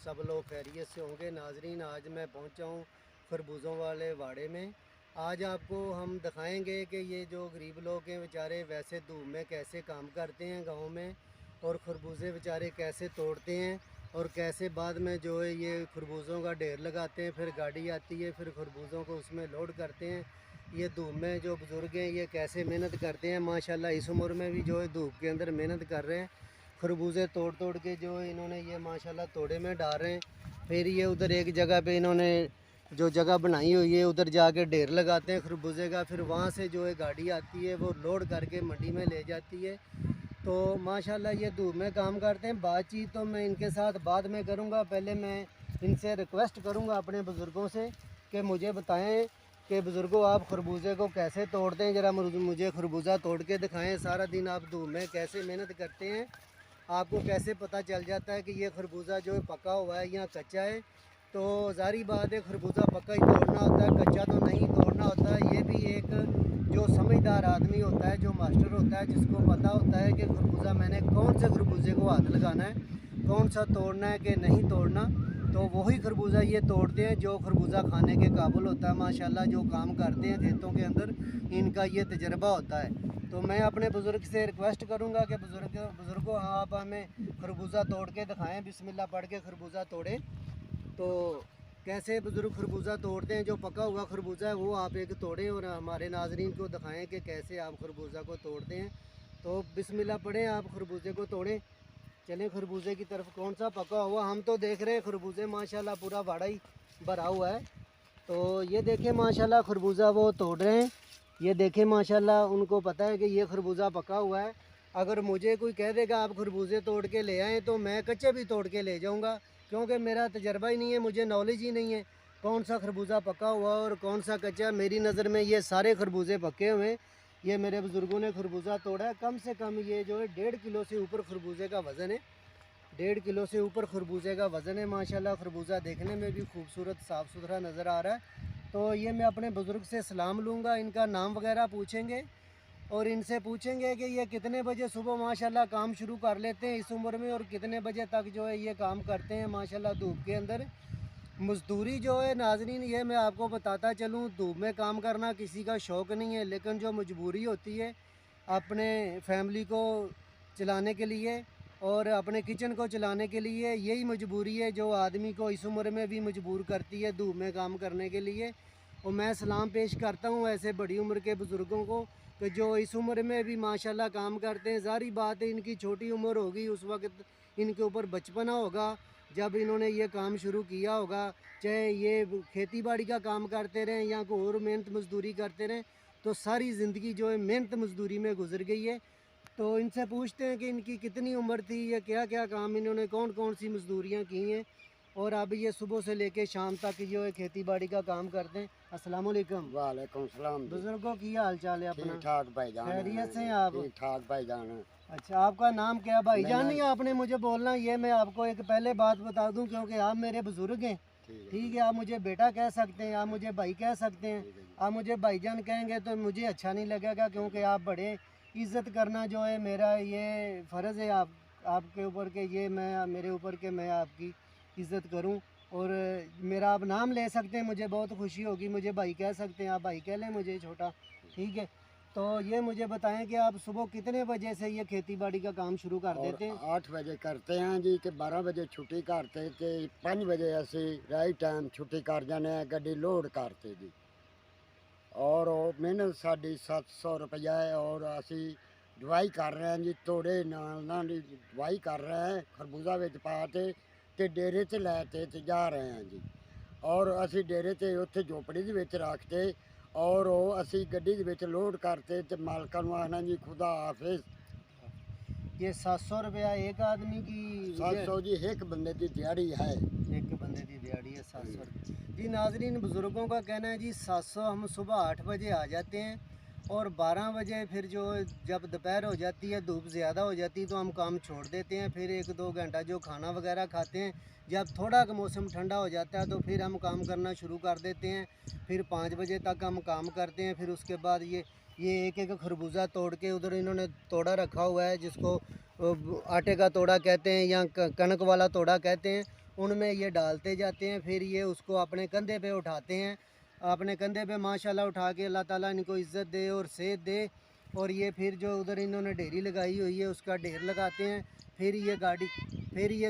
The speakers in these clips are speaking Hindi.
सब लोग खैरियत से होंगे। नाजरीन, आज मैं पहुंचा हूं खरबूजों वाले वाड़े में। आज आपको हम दिखाएंगे कि ये जो गरीब लोग हैं बेचारे वैसे धूप में कैसे काम करते हैं गांव में, और खरबूजे बेचारे कैसे तोड़ते हैं, और कैसे बाद में जो है ये खरबूजों का ढेर लगाते हैं। फिर गाड़ी आती है, फिर खरबूजों को उसमें लोड करते हैं। ये धूप में जो बुज़ुर्ग हैं ये कैसे मेहनत करते हैं। माशाल्लाह इस उम्र में भी जो है धूप के अंदर मेहनत कर रहे हैं। खरबूजे तोड़ तोड़ के जो इन्होंने ये माशाल्लाह तोड़े में डाल रहे हैं। फिर ये उधर एक जगह पे इन्होंने जो जगह बनाई हुई है उधर जाके ढेर लगाते हैं खरबूजे का। फिर वहाँ से जो है गाड़ी आती है वो लोड करके मंडी में ले जाती है। तो माशाल्लाह ये धूप में काम करते हैं। बातचीत तो मैं इनके साथ बाद में करूँगा। पहले मैं इनसे रिक्वेस्ट करूँगा अपने बुज़ुर्गों से कि मुझे बताएं कि बुज़ुर्गों आप खरबूजे को कैसे तोड़ते हैं। ज़रा मुझे खरबूजा तोड़ के दिखाएं। सारा दिन आप धूप में कैसे मेहनत करते हैं, आपको कैसे पता चल जाता है कि ये खरबूजा जो है पका हुआ है या कच्चा है। तो ज़ाहिर बात है खरबूजा पका ही तोड़ना होता है, कच्चा तो नहीं तोड़ना होता है। ये भी एक जो समझदार आदमी होता है, जो मास्टर होता है, जिसको पता होता है कि खरबूजा मैंने कौन से खरबूजे को हाथ लगाना है, कौन सा तोड़ना है कि नहीं तोड़ना। तो वही खरबूजा ये तोड़ते हैं जो खरबूजा खाने के काबिल होता है। माशाल्लाह जो काम करते हैं खेतों के अंदर इनका ये तजर्बा होता है। तो मैं अपने बुज़ुर्ग से रिक्वेस्ट करूंगा कि बुज़ुर्गों आप हमें खरबूजा तोड़ के दिखाएं। बिस्मिल्लाह पढ़ के खरबूजा तोड़े। तो कैसे बुज़ुर्ग खरबूजा तोड़ते हैं, जो पका हुआ खरबूजा है वो आप एक तोड़ें और हमारे नाजरीन को दिखाएं कि कैसे आप खरबूजा को तोड़ते हैं। तो बिस्मिल्लाह पढ़ें, आप खरबूजे को तोड़ें। चलें खरबूजे की तरफ। कौन सा पका हुआ हम तो देख रहे हैं खरबूजे माशाल्लाह पूरा वाड़ा ही भरा हुआ है। तो ये देखें माशाल्लाह खरबूजा वो तोड़ रहे हैं। ये देखें माशाल्लाह उनको पता है कि ये खरबूजा पका हुआ है। अगर मुझे कोई कह देगा आप खरबूजे तोड़ के ले आएँ तो मैं कच्चे भी तोड़ के ले जाऊंगा, क्योंकि मेरा तजर्बा ही नहीं है, मुझे नॉलेज ही नहीं है कौन सा खरबूजा पका हुआ और कौन सा कच्चा। मेरी नज़र में ये सारे खरबूजे पके हुए हैं। ये मेरे बुज़ुर्गों ने खरबूजा तोड़ा है। कम से कम ये जो है 1.5 किलो से ऊपर खरबूजे का वज़न है। 1.5 किलो से ऊपर खरबूजे का वज़न है। माशाल्लाह खरबूजा देखने में भी खूबसूरत साफ़ सुथरा नज़र आ रहा है। तो ये मैं अपने बुज़ुर्ग से सलाम लूँगा, इनका नाम वगैरह पूछेंगे और इनसे पूछेंगे कि ये कितने बजे सुबह माशाल्लाह काम शुरू कर लेते हैं इस उम्र में, और कितने बजे तक जो है ये काम करते हैं माशाल्लाह धूप के अंदर। मज़दूरी जो है नाज़रीन, ये मैं आपको बताता चलूँ, धूप में काम करना किसी का शौक़ नहीं है, लेकिन जो मजबूरी होती है अपने फैमिली को चलाने के लिए और अपने किचन को चलाने के लिए, यही मजबूरी है जो आदमी को इस उम्र में भी मजबूर करती है धूप में काम करने के लिए। और मैं सलाम पेश करता हूँ ऐसे बड़ी उम्र के बुज़ुर्गों को कि जो इस उम्र में भी माशाल्लाह काम करते हैं। ज़ाहिर बात है इनकी छोटी उम्र होगी, उस वक्त इनके ऊपर बचपना होगा जब इन्होंने ये काम शुरू किया होगा। चाहे ये खेती बाड़ी का काम करते रहें या कोई और मेहनत मजदूरी करते रहें, तो सारी ज़िंदगी जो है मेहनत मजदूरी में गुजर गई है। तो इनसे पूछते हैं कि इनकी कितनी उम्र थी, या क्या क्या काम इन्होंने कौन कौन सी मजदूरियाँ की हैं, और अब ये सुबह से लेके शाम तक जो है खेती बाड़ी का काम करते हैं। अस्सलाम वालेकुम। वालेकुम सलाम जी। बुजुर्गों की हाल चाल है अपना? ठीक ठाक भाईजान। खैरियत से हैं आप? ठीक ठाक भाईजान। अच्छा, आपका नाम क्या है भाईजान? मेरा नहीं आपने मुझे बोलना, ये मैं आपको एक पहले बात बता दूं क्योंकि आप मेरे बुजुर्ग हैं। ठीक है, आप मुझे बेटा कह सकते हैं, आप मुझे भाई कह सकते हैं। ठीक है जी। आप मुझे भाईजान कहेंगे तो मुझे अच्छा नहीं लगेगा, क्योंकि आप बड़े इज़्ज़त करना जो है मेरा ये फ़र्ज़ है आपके ऊपर के ये मैं मेरे ऊपर के मैं आपकी इज़्ज़त करूं। और मेरा आप नाम ले सकते हैं, मुझे बहुत खुशी होगी। मुझे भाई कह सकते हैं, आप भाई कह लें मुझे छोटा। ठीक है, तो ये मुझे बताएं कि आप सुबह कितने बजे से ये खेती बाड़ी का काम शुरू कर और देते हैं? 8 बजे करते हैं जी, कि 12 बजे छुट्टी करते ते 5 बजे असी राइट टाइम छुट्टी कर जाने, गड्डी लोड करते जी। और मेहनत साड़ी 700 रुपया है। और असी दवाई कर रहे हैं जी, तोड़े नाल दवाई कर रहे हैं खरबूजा विच पाते ते डेरे ते लैते ते जा रहे हैं जी। और असी डेरे ते उत्थे झोपड़ी दे विच रखते और असी गड्डी दे विच लोड करते ते मालकां नूं आखना जी खुदा हाफिज़। ये 700 रुपया एक आदमी की? 700 जी एक बंदे की दिहाड़ी है। एक बंदे की दिहाड़ी है 700 जी। नाजरीन, बुज़ुर्गों का कहना है जी 700। हम सुबह 8 बजे आ जाते हैं और 12 बजे फिर जो जब दोपहर हो जाती है, धूप ज़्यादा हो जाती है, तो हम काम छोड़ देते हैं। फिर 1-2 घंटा जो खाना वगैरह खाते हैं, जब थोड़ा का मौसम ठंडा हो जाता है तो फिर हम काम करना शुरू कर देते हैं। फिर 5 बजे तक हम काम करते हैं। फिर उसके बाद ये एक एक खरबूजा तोड़ के उधर इन्होंने तोड़ा रखा हुआ है, जिसको आटे का तोड़ा कहते हैं या कणक वाला तोड़ा कहते हैं। उनमें ये डालते जाते हैं, फिर ये उसको अपने कंधे पे उठाते हैं। अपने कंधे पे माशाल्लाह उठा के अल्लाह ताला इनको इज़्ज़त दे और सेहत दे। और ये फिर जो उधर इन्होंने ढेरी लगाई हुई है उसका ढेर लगाते हैं। फिर ये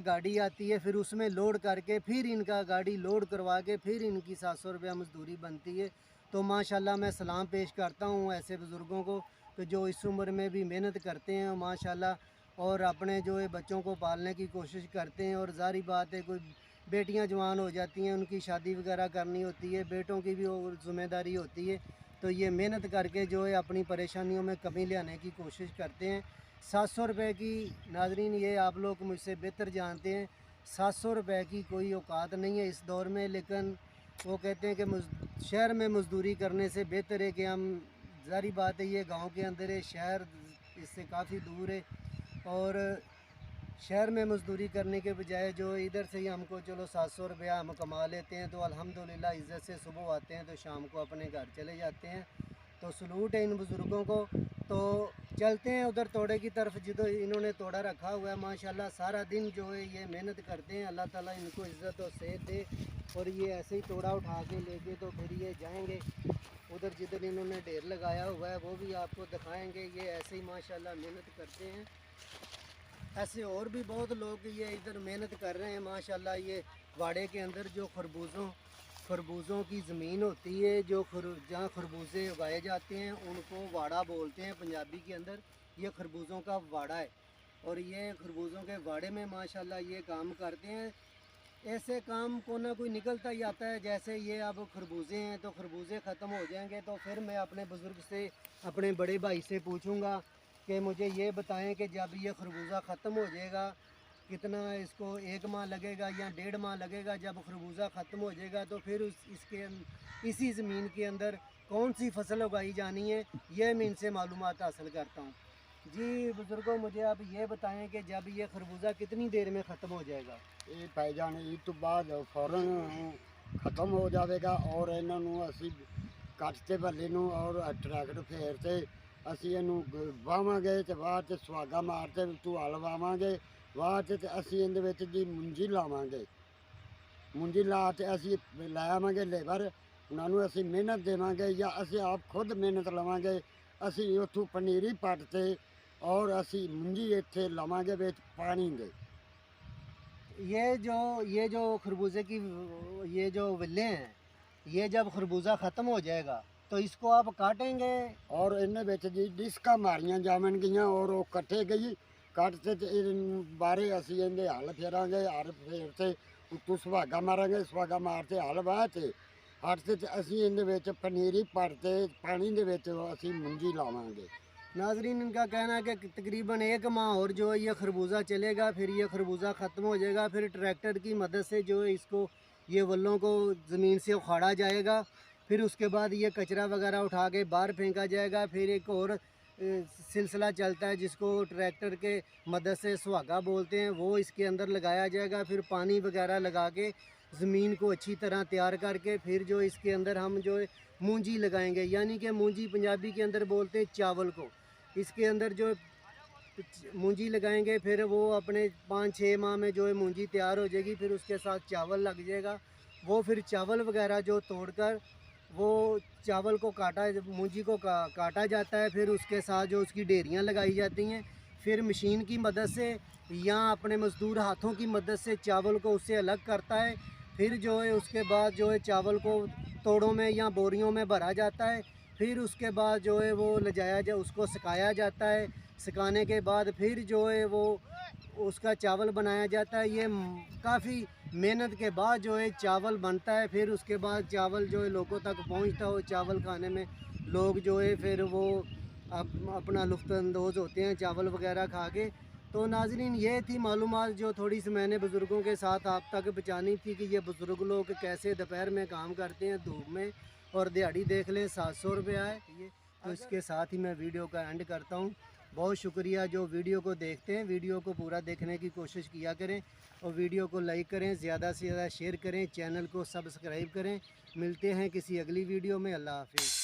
गाड़ी आती है, फिर उसमें लोड करके फिर इनका गाड़ी लोड करवा के फिर इनकी 700 रुपया मजदूरी बनती है। तो माशाल्लाह मैं सलाम पेश करता हूँ ऐसे बुज़ुर्गों को कि जो इस उम्र में भी मेहनत करते हैं माशाल्लाह, और अपने जो है बच्चों को पालने की कोशिश करते हैं। और ज़ाहिर बात है, कोई बेटियां जवान हो जाती हैं, उनकी शादी वगैरह करनी होती है, बेटों की भी और ज़िम्मेदारी होती है, तो ये मेहनत करके जो है अपनी परेशानियों में कमी लाने की कोशिश करते हैं। 700 रुपये की, नाजरीन ये आप लोग मुझसे बेहतर जानते हैं, 700 रुपये की कोई औकात नहीं है इस दौर में। लेकिन वो कहते हैं कि शहर में मजदूरी करने से बेहतर है कि हम, ज़ाहिर बात है ये गांव के अंदर है, शहर इससे काफ़ी दूर है। और शहर में मजदूरी करने के बजाय जो इधर से ही हमको चलो 700 रुपया हम कमा लेते हैं, तो अल्हम्दुलिल्लाह इज़्ज़त से सुबह आते हैं तो शाम को अपने घर चले जाते हैं। तो सलूट है इन बुज़ुर्गों को। तो चलते हैं उधर तोड़े की तरफ, जिधर इन्होंने तोड़ा रखा हुआ है माशाल्लाह। सारा दिन जो है ये मेहनत करते हैं, अल्लाह ताला इनको इज़्ज़त और सेहत दे। और ये ऐसे ही तोड़ा उठा के लेके तो फिर ये जाएंगे उधर जिधर इन्होंने ढेर लगाया हुआ है, वो भी आपको दिखाएंगे। ये ऐसे ही माशाल्लाह मेहनत करते हैं। ऐसे और भी बहुत लोग ये इधर मेहनत कर रहे हैं माशाल्लाह। ये वाड़े के अंदर जो खरबूजों की ज़मीन होती है, जो जहाँ खरबूजे उगाए जाते हैं उनको वाड़ा बोलते हैं पंजाबी के अंदर। ये खरबूजों का वाड़ा है, और ये खरबूजों के वाड़े में माशाल्लाह ये काम करते हैं। ऐसे काम को ना कोई निकलता ही आता है। जैसे ये अब खरबूजे हैं, तो खरबूजे ख़त्म हो जाएंगे तो फिर मैं अपने बुज़ुर्ग से, अपने बड़े भाई से पूछूंगा कि मुझे ये बताएं कि जब ये खरबूजा ख़त्म हो जाएगा, कितना इसको 1 माह लगेगा या 1.5 माह लगेगा। जब खरबूजा ख़त्म हो जाएगा तो फिर इसी ज़मीन के अंदर कौन सी फसल उगाई जानी है, ये मैं इनसे मालूमात हासिल करता हूँ। जी बुज़ुर्गों, मुझे आप ये बताएं कि जब ये खरबूजा कितनी देर में ख़त्म हो जाएगा। ਇਹ ਪੈ ਜਾਣੇ ਈਦ ਤੋਂ ਬਾਅਦ ਫੌਰਨ ਖਤਮ ਹੋ ਜਾਵੇਗਾ। ਔਰ ਇਹਨਾਂ ਨੂੰ ਅਸੀਂ ਕੱਟ ਤੇ ਭੱਲੇ ਨੂੰ ਔਰ ਟਰੈਕਟਰ ਫੇਰ ਤੇ ਅਸੀਂ ਇਹਨੂੰ ਵਾਵਾਂਗੇ ਤੇ ਬਾਅਦ 'ਚ ਸੁਹਾਗਾ ਮਾਰ ਕੇ ਤੂੰ ਹਲ ਵਾਵਾਂਗੇ। ਬਾਅਦ 'ਚ ਤੇ ਅਸੀਂ ਇਹਦੇ ਵਿੱਚ ਜੀ ਮੁੰਜੀ ਲਾਵਾਂਗੇ। ਮੁੰਜੀ ਲਾ ਕੇ ਅਸੀਂ ਲੈ ਆਵਾਂਗੇ ਲੇਬਰ, ਉਹਨਾਂ ਨੂੰ ਅਸੀਂ ਮਿਹਨਤ ਦੇਵਾਂਗੇ ਜਾਂ ਅਸੀਂ ਆਪ ਖੁਦ ਮਿਹਨਤ ਲਵਾਂਗੇ। ਅਸੀਂ ਉੱਥੋਂ ਪਨੀਰੀ ਪੱਟ ਤੇ ਔਰ ਅਸੀਂ ਮੁੰਜੀ ਇੱਥੇ ਲਾਵਾਂਗੇ ਵਿੱਚ ਪਾਣੀ ਦੇ। ये जो खरबूजे की ये जो विले हैं, ये जब खरबूजा ख़त्म हो जाएगा तो इसको आप काटेंगे। ਔਰ ਇਹਨੇ ਵਿੱਚ ਜੀ ਡਿਸਕਾਂ ਮਾਰੀਆਂ ਜਾਵਣਗੀਆਂ ਔਰ ਉਹ ਕੱਟੇ ਗਈ ਕੱਟ ਤੇ ਬਾਰੇ ਅਸੀਂ ਇਹਦੇ ਹਲ ਫੇਰਾਂਗੇ। ਹਲ ਫੇਰ ਤੇ ਉੱਤੋਂ ਸੁਹਾਗਾ ਮਾਰਾਂਗੇ। ਸੁਹਾਗਾ ਮਾਰ ਤੇ ਹਲ ਵਾਹ ਤੇ ਹੱਟ ਤੇ ਅਸੀਂ ਇਹਦੇ ਵਿੱਚ ਪਨੀਰੀ ਭਰ ਤੇ ਪਾਣੀ ਦੇ ਵਿੱਚ ਅਸੀਂ ਮੁੰਜੀ ਲਾਵਾਂਗੇ। नाजरीन, इनका कहना है कि तकरीबन 1 माह और जो है ये खरबूजा चलेगा, फिर ये खरबूजा ख़त्म हो जाएगा। फिर ट्रैक्टर की मदद से जो है इसको, ये वल्लों को ज़मीन से उखाड़ा जाएगा। फिर उसके बाद ये कचरा वगैरह उठा के बाहर फेंका जाएगा। फिर एक और सिलसिला चलता है जिसको ट्रैक्टर के मदद से सुहागा बोलते हैं, वो इसके अंदर लगाया जाएगा। फिर पानी वगैरह लगा के ज़मीन को अच्छी तरह तैयार करके फिर जो इसके अंदर हम जो है मूंजी लगाएंगे। यानी कि मूंजी पंजाबी के अंदर बोलते हैं चावल को। इसके अंदर जो मूंजी लगाएंगे, फिर वो अपने 5-6 माह में जो है मूंजी तैयार हो जाएगी। फिर उसके साथ चावल लग जाएगा। वो फिर चावल वगैरह जो तोड़कर वो चावल को मूंजी को काटा जाता है। फिर उसके साथ जो उसकी ढेरियाँ लगाई जाती हैं। फिर मशीन की मदद से या अपने मज़दूर हाथों की मदद से चावल को उससे अलग करता है। फिर जो है उसके बाद जो है चावल को तोड़ों में या बोरियों में भरा जाता है। फिर उसके बाद जो है वो ले जाया जाए, उसको सुखाया जाता है। सुखाने के बाद फिर जो है वो उसका चावल बनाया जाता है। ये काफ़ी मेहनत के बाद जो है चावल बनता है। फिर उसके बाद चावल जो है लोगों तक पहुंचता हो, चावल खाने में लोग जो है फिर वो अपना लुत्फ़अंदोज़ होते हैं चावल वगैरह खा के। तो नाज़रीन, ये थी मालूमात जो थोड़ी सी मैंने बुज़ुर्गों के साथ आप तक पहुँचानी थी कि ये बुज़ुर्ग लोग कैसे दोपहर में काम करते हैं धूप में। और दिहाड़ी देख लें 700 रुपया है ये। तो इसके साथ ही मैं वीडियो का एंड करता हूँ। बहुत शुक्रिया जो वीडियो को देखते हैं। वीडियो को पूरा देखने की कोशिश किया करें और वीडियो को लाइक करें, ज़्यादा से ज़्यादा शेयर करें, चैनल को सब्सक्राइब करें। मिलते हैं किसी अगली वीडियो में। अल्लाह हाफिज़।